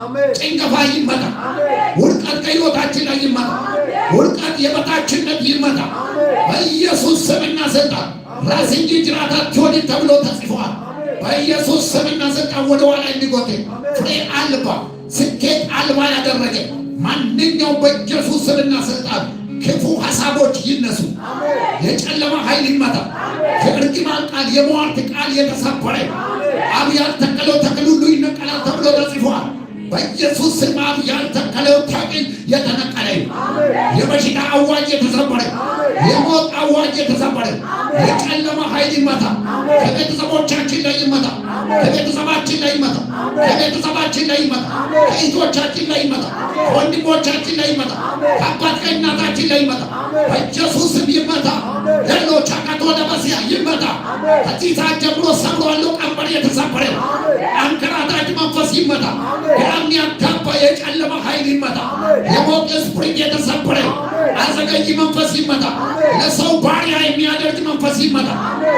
ጭንገፋ ይመታ። ውድቀት ከሕይወታችን ላይ ይመታ። ውድቀት የበታችነት ይመታ በኢየሱስ ስምና ስልጣን። ራስ እንጂ ጅራት አትሆንም ተብሎ ተጽፏል። በኢየሱስ ስምና ስልጣን ወደ ኋላ እንዲጎትት ፍሬ አልባ ስኬት አልባ ያደረገ ማንኛውም በኢየሱስ ስምና ስልጣን ክፉ ሐሳቦች ይነሱ። የጨለማ ኃይል ይመታ። የእርግማን ቃል የሟርት ቃል የተሰበረ አብ ያልተከለው ተክል ሁሉ ይነቀላል ተብሎ ተጽፏል። በኢየሱስ ስም አብ ያልተከለው ተክል የተነቀለ፣ የበሽታ አዋጅ የተሰበረ፣ የሞት አዋጅ የተሰበረ የጨለማ ኃይል ይመታ። ከቤተሰቦቻችን ላይ ይመታ። ከቤተሰባችን ላይ ይመታ። ከቤተሰባችን ላይ ይመታ። ከእህቶቻችን ላይ ይመታ። ከወንድሞቻችን ላይ ይመታ። ከአባት ከእናታችን ላይ ይመታ። በኢየሱስ ስም ይመታ። ሌሎች አቃቶ ለበሲያ ይመታ። ከዚህ ሰዓት ጀምሮ ሰብሯል። ቀንበር የተሰበረ አንከራታች መንፈስ ይመታ። ግራም ያጋባ የጨለማ ኃይል ይመታ። የሞት ስፕሪት የተሰበረ አዘገይ መንፈስ ይመታ። ለሰው ባሪያ የሚያደርግ መንፈስ ይመታ።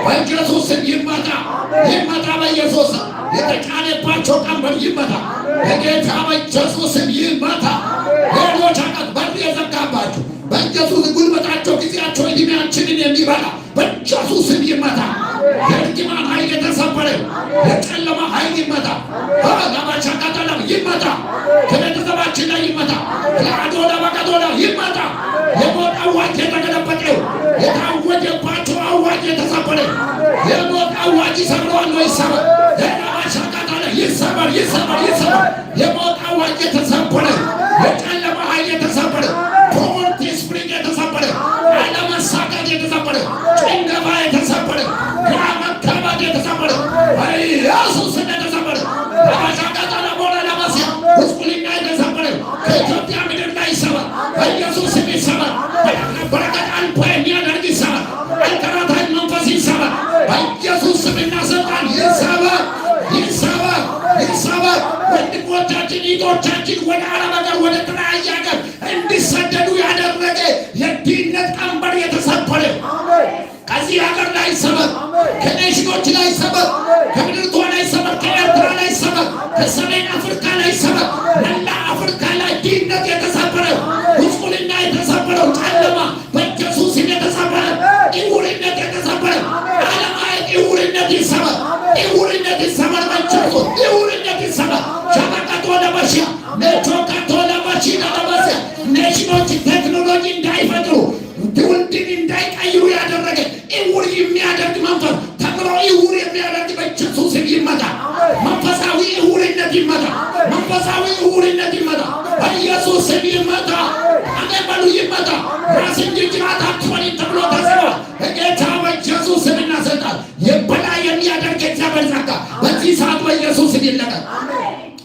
በኢየሱስ ስም ይመታ። ይመታ በኢየሱስ ስም። የተጫነባቸው ቀንበር ይመታ። በጌታ በኢየሱስ ስም ይመታ። ሌሎች አቃት በር የዘጋባቸው በኢየሱስ ጉልበታቸው ጊዜያቸው ዕድሜያችንን የሚበላ በኢየሱስ ስም ይመታ። የእርግማን ኃይል የተሰበረ የጨለማ ኃይል ይመታ። ለባሻቃጠላ ይመታ። ከቤተሰባችን ላይ ይመታ። ለአዶላ በቀዶላ ይመታ። የሞት አዋጅ የተገለበጠው የታወጀባቸው አዋጅ የተሰበረ የሞት አዋጅ ይሰብረዋል ወይ ይሰበር። ለባሻቃጠላ ይሰበር ይሰበር ይሰበር። የሞት አዋጅ የተሰበረ የጨለማ ኃይል የተሰበረ ፖቨርቲ ስፕሪት የተሰበረ አለመሳካት የተሰበረ ጭንገፋ የተሰበረ ግራ መጋባት የተሰበረ በኢየሱስ የተሰበረ ለባሻቃጠላ ቦላ ለባሲያ ጉስቁልና የተሰበረ ከኢትዮጵያ ምድር ላይ ይሰበር በኢየሱስ ስም ይሰበር። በረከት አልባ የሚያደርግ ይሰበር። አንከራታች መንፈስ ይሰበር በኢየሱስ ስምና ስልጣን ይሰበር ይሰበር ይሰበር። ወንድሞቻችን እህቶቻችን ወደ አረብ ሀገር ወደ ተለያየ ሀገር እንዲሰደዱ ያደረገ የድህነት ቀንበር የተሰበረ ከዚህ ሀገር ላይ ይሰበር። ከኔሽኖች ላይ ይሰበር። ከምድርቷ ላይ ይሰበር። ከኤርትራ ላይ ይሰበር። ከሰሜን አፍሪካ ላይ ይሰበር። መላ አፍሪካ ላይ ድህነት የተሰበረ ጉስቁልና የተሰበረው ጨለማ በኢየሱስ ስም የተሰበረ ዕውርነት የተሰበረ አለማየት ዕውርነት ይሰበር። ዕውርነት ይሰበር በኢየሱስ ዕውርነት ይሰበር። ሸበቀቶ ለበሽያ ነቾቀቶ ለበሽያ ለበሽያ ኔሽኖች ቴክኖሎጂ እንዳይፈጥሩ ትውልድን እንዳይቀይሩ ያደረገ ዕውር የሚያደርግ መንፈስ ተምሮ ዕውር የሚያደርግ በኢየሱስ ስም ይመታ። መንፈሳዊ ዕውርነት ይመታ። መንፈሳዊ ዕውርነት ይመታ በኢየሱስ ስም ይመታ። አሜን በሉ ይመታ። ራስ እንጂ ጅራት አትሆንም ተብሎ ተጽፏል። በጌታ በኢየሱስ ስምና ስልጣን የበላይ የሚያደርግ እግዚአብሔር ጸጋ በዚህ ሰዓት በኢየሱስ ስም ይለቀቅ።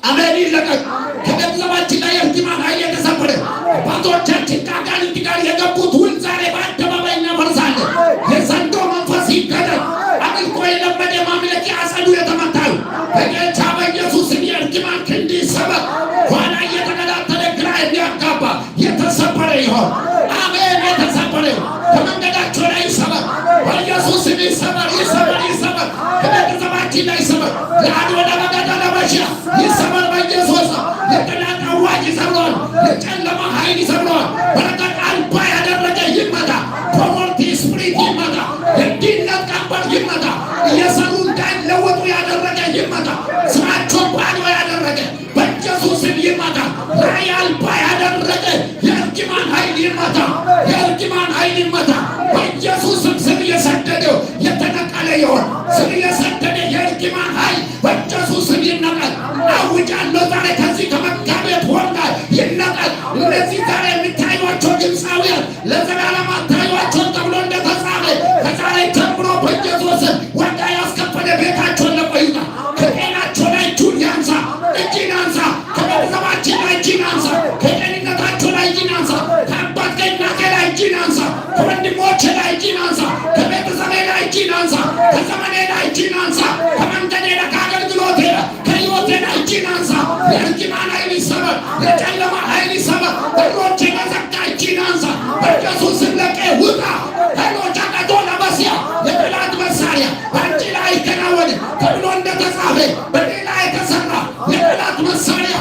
አሜን ይለቀቅ። ከገንዘባችን ላይ የእርግማን ኃይል የተሰበረ አባቶቻችን ከአጋንንት ጋር የገቡት ውል ዛሬ በአደባባይ እናፈርሳለን። የዘንዶ መንፈስ ይገደል። አምልኮ የለመደ ማምለኪያ አጸዱ የተመታዩ በጌታ በኢየሱስ ስም የእርግማን ክንድ ይሰበር። ኋላ እየተከታተለ ግራ የሚያጋባ የተሰበረ ይሆን። አሜን የተሰበረ ይሆን። ከመንገዳቸው ላይ ይሰበር በኢየሱስ ስም ይሰበር ይሰበር ይሰበር። ከቤተሰባችን ላይ ይሰበር። ለአዶላ በቀዳዳ በሽያ ይሰበር በኢየሱስ ስም። የጠላት አዋጅ ይሰብረዋል። የጨለማ ኃይል ይሰብረዋል። በረከት አልባ ያደረገ ይመታ። ፖቨርቲ ስፕሪት ይመታ። የድህነት ቀንበር ይመታ። እየሰሩ እንዳይለወጡ ያደረገ ይመታ። ስራቸውን ባዶ ያደረገ በኢየሱስ ስም ይመታ። ራዕይ አልባ ያደረገ የእርግማን ኃይል ይመታ። የእርግማን ኃይል ይመታ በኢየሱስ ስም። ስም የሰደደው የተነቀለ ይሆን። ስም የሰደደ የእርግማን ኃይል በኢየሱስ ስም ይነቀል። አውጃለሁ ዛሬ ከዚህ ከመጋቤት ወንጌል ይነቀል። እነዚህ ዛሬ የሚታዩቸው ግብፃውያን ለዘላለም አታዩአቸውም ተብሎ እንደተጻፈ ከዛሬ ጀምሮ በኢየሱስ ስም ዋጋ ያስከፈለ ቤታቸውን ለቆ ይውጣ። ከጤናቸው ላይ እጁን ያንሳ፣ እጅን አንሳ። ከቤተሰባችን ላይ እጅን አንሳ። ከጤንነታቸው ላይ እጅን አንሳ። ከአባት ከእናቴ ላይ እጅን አንሳ። ከወንድሞቼ ላይ እጅን አንሳ። ከቤተሰቤ ላይ እጅን አንሳ። ከዘመኔ ላይ እጅን አንሳ። ከመንገዴ ላይ ከአገልግሎቴ ላይ ከሕይወቴ ላይ እጅን አንሳ። የእርግማን ኃይል ይሰበር። የጨለማ ኃይል ይሰበር። በሮች የዘጋ እጅን አንሳ። በኢየሱስ ስም ለቀህ ውጣ። ሄሎች አቀቶ ለበሲያ የጠላት መሳሪያ በአንቺ ላይ አይከናወንም ተብሎ እንደተጻፈ በሌላ የተሰራ የጠላት መሳሪያ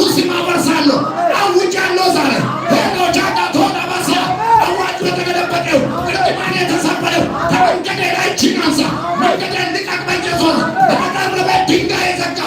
በኢየሱስ ስም አፈርሳለሁ፣ አውጃለሁ። ዛሬ ሄዶች አጋቶና ባሲያ አዋጅ የተገለበጠው እርግማን የተሰበረው ከመንገዴ ላይ እጅህን አንሳ። መንገዴን ልቀቅ በኢየሱስ። በተጠረበ ድንጋይ የዘጋ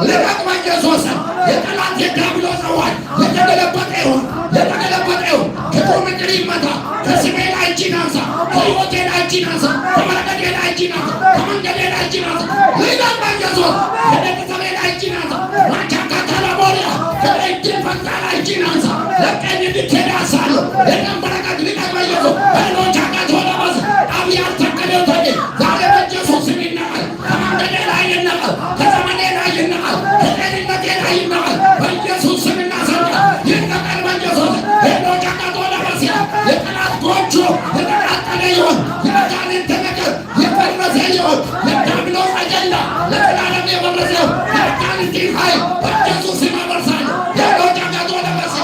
ልቀቅ በኢየሱስ። የጠላት የዲያብሎስ አዋጅ የተገለበጠ ይሁን፣ የተገለበጠ ይሁን። ክፉ ምክር ይመታ። ከስሜ ላይ እጅህን አንሳ፣ ከሕይወቴ ላይ እጅህን አንሳ፣ ከበረከቴ ላይ እጅህን አንሳ፣ ከመንገዴ ላይ እጅህን አንሳ። ልቀቅ በኢየሱስ። ከቤተሰቤ ላይ እጅህን አንሳ። ማቻካታላቦሪያ ከእድል ፈንታ ላይ እጅህን አንሳ። ለቀኝ እንድትሄድ አሳለሁ። የደም በረከት ልቀቅ በኢየሱስ። ሄዶች አጋቶናባስ አብ ያልተከለው ተገ ዛሬ በኢየሱስ ስም ይነቃል። ከመንገዴ ላይ ይነቃል፣ ከዘመኔ ላይ ይነቃል፣ ከጤንነቴ ላይ ይነቃል። በኢየሱስ ስም እናሰልጣል። ይነቃል በኢየሱስ። ሄዶች አጋቶናባስ የጠላት ጎጆ የተቃጠለ ይሆን፣ የአጋንንት ነገር የፈረሰ ይሆን፣ የዲያብሎስ አጀንዳ ለዘላለም የፈረሰው የአጋንንት ኃይል በኢየሱስ ስም አፈርሳለሁ። ሄዶች አጋቶናባስ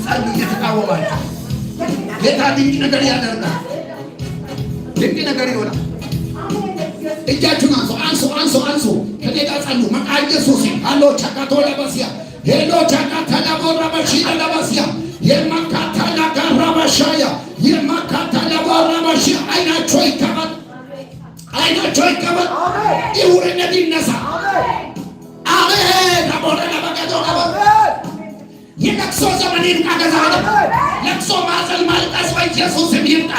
ጸሉ እየተቃወማችሁ ጌታ ድንቅ ነገር ያደርጋል። ድንቅ ነገር ይሆናል። እጃችሁን አንሱ። ከኔ ጋር ጸሉ። መቃ ኢየሱስ አሎ ቻካቶላ ባሲያ ሄሎ ቻካታላ ቦራ ባሺላ ባሲያ የማካታላ ጋራ ባሻያ የማካታላ ቦራ ባሺያ አይናቸው ይከፈት፣ አይናቸው ይከፈት። ይውርነት ይነሳ። አሜን። አቦራ ለበቀቶ የለቅሶ ዘመን ይብቃ። ገዛለ ለቅሶ ማዘል ማልቀስ በኢየሱስ ስም ይብቃ።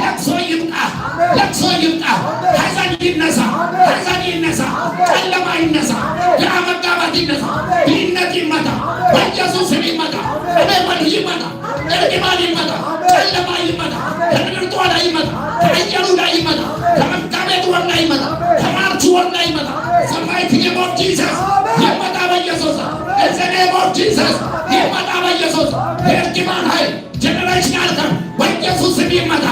ለቅሶ ይብቃ፣ ለቅሶ ይብቃ። ሐዘን ይነሳ፣ ሐዘን ይነሳ፣ ጨለማ ይነሳ፣ ግራ መጋባት ይነሳ፣ ድህነት ይመታ በኢየሱስ ስም ይመታ። እመን ይመታ፣ እርግማን ይመታ፣ ጨለማ ይመታ፣ ከትምህርቷ ላይ ይመታ፣ ከአየሩ ላይ ይመታ፣ ከመጋቤት ወር ላይ ይመታ፣ ከማርች ወር ላይ ይመታ። ሰማይት ኔም ጂሰስ ይመታ በኢየሱስ። ኢን ዘ ኔም ኦፍ ጂሰስ ይመታ በኢየሱስ። የእርግማን ኃይል ጀነሬሽናል ከም በኢየሱስ ስም ይመታ፣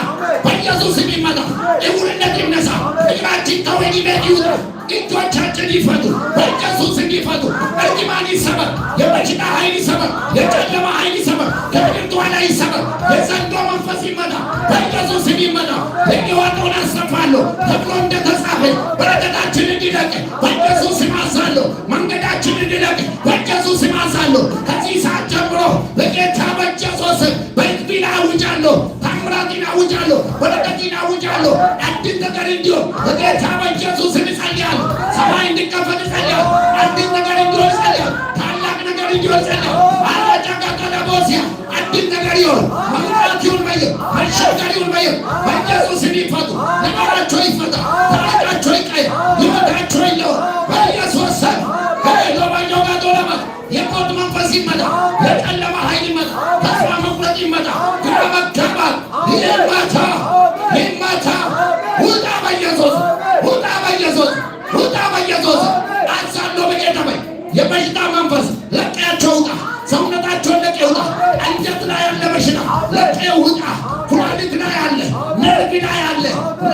በኢየሱስ ስም ይመታ። እውርነት ይነሳ። እግራችን ከወህኒ ቤት ይውጣ። እጆቻችን ይፈቱ፣ በኢየሱስ ስም ይፈቱ። እርግማን ይሰበር፣ የበሽታ ኃይል ይሰበር፣ የጨለማ ኃይል ይሰበር፣ ከምድርቷ ላይ ይሰበር። የዘንዶ መንፈስ ይመታ፣ በኢየሱስ ስም ይመታ። የሚወጣውን አሰፋለሁ ተብሎ እንደተጻፈ በረከታችን እንዲለቅ በኢየሱስ ስም አዛለሁ። መንገዳችን እንዲለቅ በኢየሱስ ስም አዛለሁ። ከዚህ ሰዓት ጀምሮ በጌታ በኢየሱስ ስም በሕዝቤ ላይ አውጃለሁ። ታምራትን አውጃለሁ፣ በረከትን አውጃለሁ። አዲስ ነገር እንዲሆን በጌታ በኢየሱስ ስም እጸልያለሁ። ሰማይ እንዲከፈት እጸልያለሁ። አዲስ ነገር እንዲሆን እጸልያለሁ። ታላቅ ነገር እንዲሆን እጸልያለሁ። አላጫቃቀለቦሲያ አዲስ ነገር ይሆን፣ መምጣት ይሁን፣ መሻገር ይሁን። በኢየሱስ ስም ይፈቱ። ነገራቸው ይፈታ፣ ታሪካቸው ይቀየር፣ ሕይወታቸው ይለወጥ በኢየሱስ ስም። የሞት መንፈስ ይመታ፣ የጨለማ ኃይል ይመታ፣ ተስፋ መቁረጥ ይመታ፣ ግራ መጋባት ይመታ፣ ይመታ። ውጣ በኢየሱስ፣ ውጣ በኢየሱስ፣ ውጣ በኢየሱስ። አዛለሁ በጌታ በይ የበሽታ መንፈስ ለቀያቸው ውጣ። ሰውነታቸውን ለቀ ውጣ። አንጀት ላይ ያለ በሽታ ለቀ ውጣ። ኩላሊት ላይ ያለ፣ ነርቭ ላይ ያለ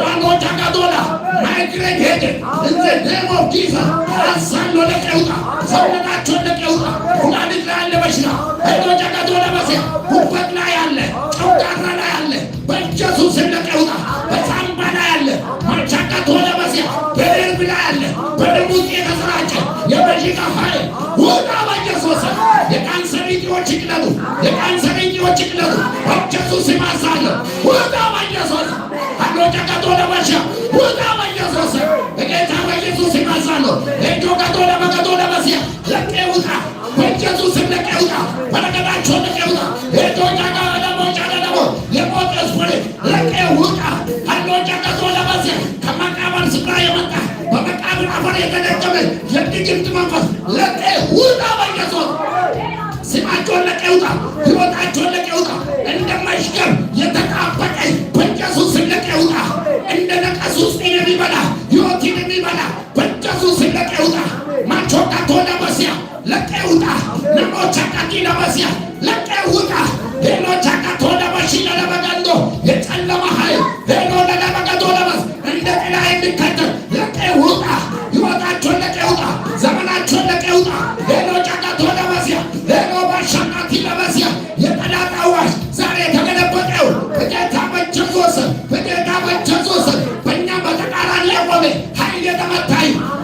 ራኖች አጋዶላ ማይግሬን ሄደ እንደ ኔም ኦፍ ጂሰስ አዛለሁ ለቀ ውጣ። ሰውነታቸውን ለቀ ውጣ። ኩላሊት ላይ ያለ በሽታ ሄዶች አጋዶላ በሴ ጉበት ላይ ያለ፣ ጨጓራ ላይ ያለ በኢየሱስ ስም ለቀ ውጣ። በሳምባ ላይ ያለ ማቻካቶላ በሴ በነርቭ ላይ ያለ በደም ውስጥ የተሰራጨ የበሽታ ኃይል ውጣ በኢየሱስ ስም። የካንሰር እጢዎች ይቅለጡ፣ የካንሰር እጢዎች ይቅለጡ በኢየሱስ ስም አዛለሁ። ውጣ በኢየሱስ ስም። አንዶች አጋዶላ በሻ ውጣ በኢየሱስ ስም። በጌታ በኢየሱስ ስም አዛለሁ። ሄዶ ጋዶላ በጋዶላ በሴ ለቀ ውጣ በኢየሱስ ስም ለቀ ውጣ። በረከታቸውን ለቀ ውጣ። ሄዶ ጋዶላ በሻ ደግሞ የሞት ስፒሪት ለቀ ውጣ። አንዶች አጋዶላ በሴ ከመቃብር ስፍራ የመጣ በመቃብር አፈር የተደገመ የድግምት መንፈስ ለቀ ውጣ በኢየሱስ ስማቸውን ለቀ ውጣ። ሕይወታቸውን ለቀ ውጣ። እንደ መሽገር የተጣበቀ በኢየሱስ ስም ለቀ ውጣ። እንደ ነቀሱ ውስጤን የሚበላ ሕይወቴን የሚበላ በኢየሱስ ስም ለቀ ውጣ። ማቾካቶላ በሲያ ለቀ ውጣ። ነሞቻ ካቲላ በሲያ ለቀ ውጣ። ሄሎቻ ካቶላ በሺላ ለበጋንዶ የጨለማ ኃይል ሄሎ ለበጋንዶ ለበስ እንደ ጥላ የሚከተል ለቀ ውጣ። ሕይወታቸውን ለቀ ውጣ። ዘመናቸውን ለቀ ውጣ። ሄሎቻ ካቶላ በሲያ ሄሎ ባሻካቲ ለበሲያ የጠላት አዋጅ ዛሬ የተገለበጠው በጌታ በኢየሱስ በጌታ በኢየሱስ በእኛም በተቃራኒ የቆመ ኃይል የተመታ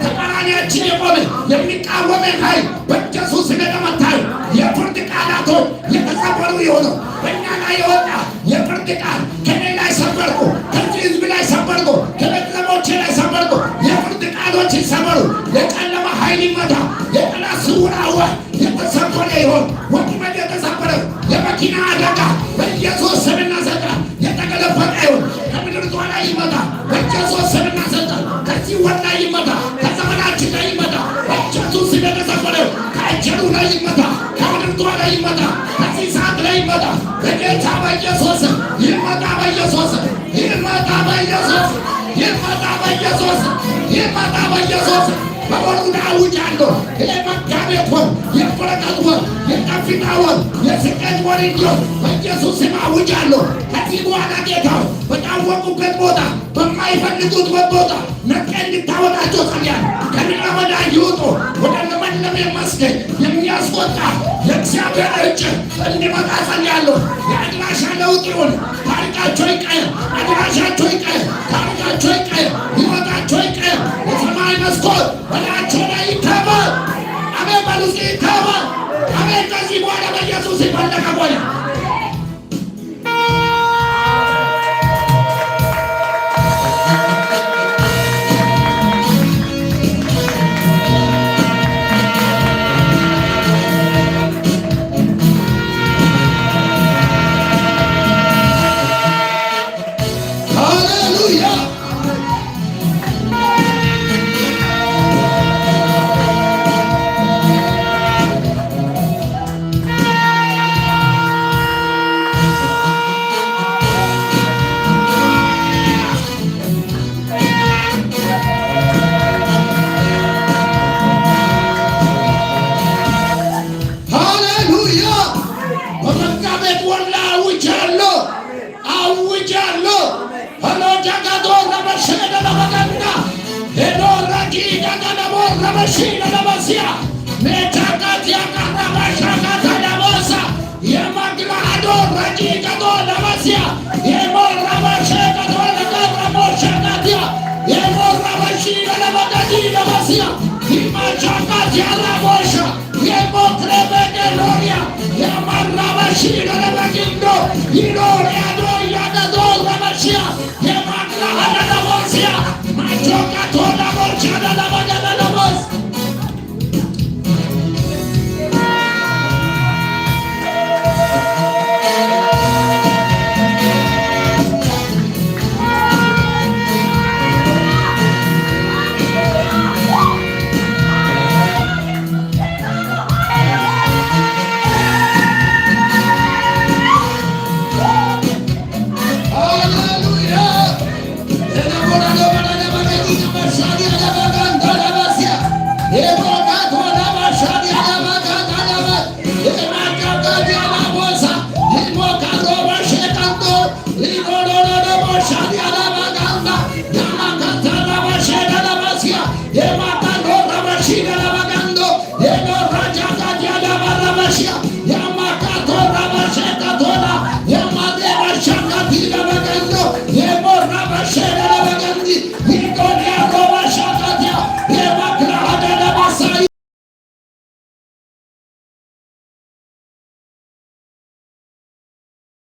ተቃራኒያችን የቆመ የሚቃወመን ኃይል ኃይል በኢየሱስ ስም የተመታው የፍርድ ቃላቶች የተሰበሩ የሆነው በእኛ ላይ የወጣ የፍርድ ቃል ከኔ ላይ ሰበርኩ፣ ከዚህ ህዝብ ላይ ሰበርኩ፣ ከቤተሰቦቼ ላይ ሰበርኩ። የፍርድ ቃሎች ይሰበሩ። የጨለማ ኃይል ይመታ። የጠላት ስውር አዋጅ የተሰበረ ይሆን። ወጥመድ የተሰበረ የመኪና አደጋ በኢየሱስ ስምና ስልጣን የተገለበጠ ይሆን። ከምድርቷ ላይ ይመታ በኢየሱስ ስምና ስልጣን። ከዚህ ወር ላይ ይመታ፣ ከዘመናችን ላይ ይመታ በኢየሱስ ስም የተሰበረ ከእጀሩ ላይ ይመታ፣ ከምድርቷ ላይ ይመታ፣ ከዚህ ሰዓት ላይ ይመታ በጌታ በኢየሱስ ይመታ፣ በኢየሱስ ይመታ፣ በኢየሱስ ይመታ፣ በኢየሱስ ይመታ፣ በኢየሱስ በወሩን አውጃለሁ። የመጋቢት ወር፣ የበረከት ወር፣ የከፍታ ወር፣ የስኬት ወር እንዲሆን በኢየሱስ ስም አውጃለሁ። ከዚህ በኋላ ጌታ በታወቁበት ቦታ፣ በማይፈልጉት ቦታ ነጥቀህ እንድታወጣቸው ጸልያለሁ። ከምድረ በዳ ይውጡ፣ ወደ ለመለመ መስገድ የሚያስወጣ የእግዚአብሔር እጅ እንዲመጣ ጸልያለሁ። የአድራሻ ለውጥ ይሁን። ታሪካቸው ይቀየር፣ አድራሻቸው ይቀየር፣ ታሪካቸው ይቀየር፣ ሕይወታቸው ይቀየር። የሰማይ መስኮት በላያቸው ላይ ይከፈት። አሜን በሉ እስኪ ይከፈት። አሜን። ከዚህ በኋላ በኢየሱስ ይፈለቀ ቆየ Machine